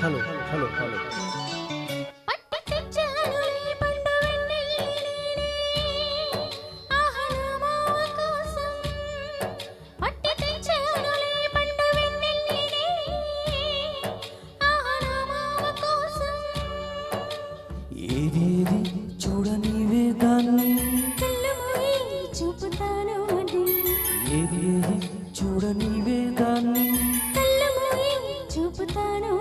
Hello hello hello ఏది చూడనివే దాన్ని చూపుతాను ఏది చూడనివే దాన్ని చూపుతాను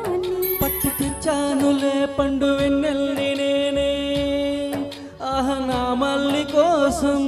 పట్టి తెచ్చానులే పండు వెన్నెల్ని నేనే ఆహా నా మల్లి కోసం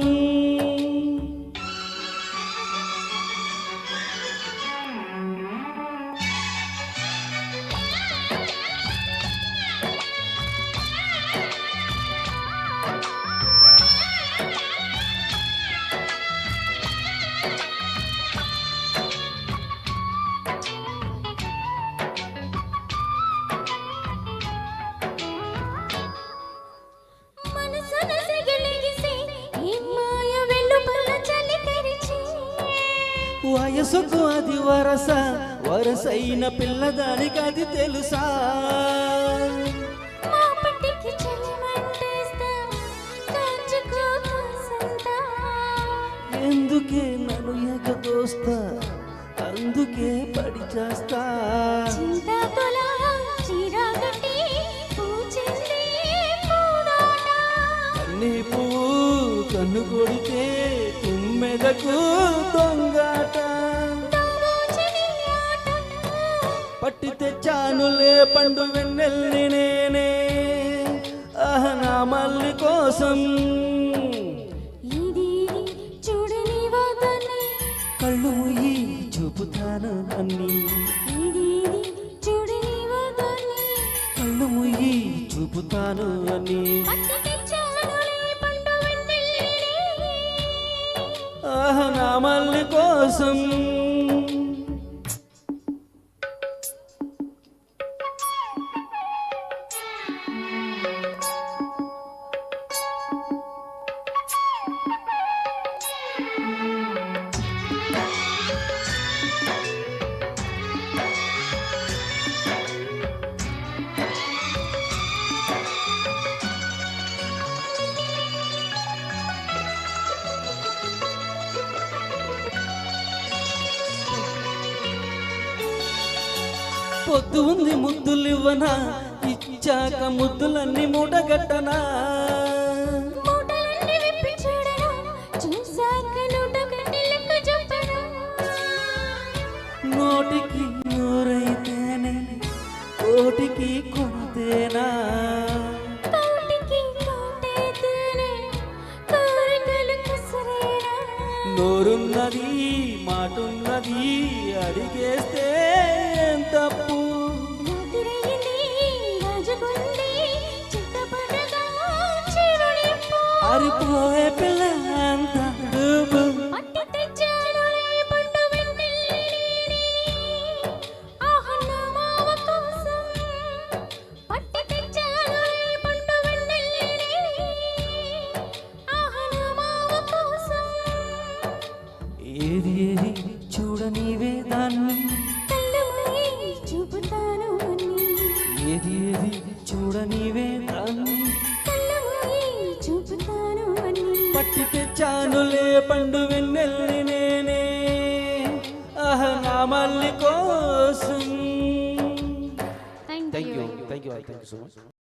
వయసుకు అది వరస వరసైన పిల్లదానికి అది తెలుసా ఎందుకే నన్ను ఎగదోస్తా అందుకే పడి చేస్తా అన్ని పువ్వు కన్ను కొడితే తుమ్మెదకు దొంగాట పట్టి తెచ్చానులే పండు వెన్నెల్ని నేనే ఆహ నా మల్లి కోసం కళ్ళు ముయ్యి చూపుతాను అన్ని కళ్ళు ముయ్యి చూపుతాను అని ఆహ నా మల్లి కోసం పొద్దు ఉంది ముద్దులివ్వనా ఇచ్చాక ముద్దులన్నీ మూటగట్టనా నోటికి నోరైతేనే కోటికి కొంతేనా నోరున్నది మాటున్నది అడిగేస్తే తప్పు అరిపోయే పిల్ల అంత డూబు ఏది చూడనివే దాన్ని చూపుతాను ఏది చూడనివే దాన్ని చూపుతాను పట్టి తెచ్చానులే పండు వెన్నెల్ని నేనే ఆహ నా మల్లి కోసం థ్యాంక్ యూ సో మచ్.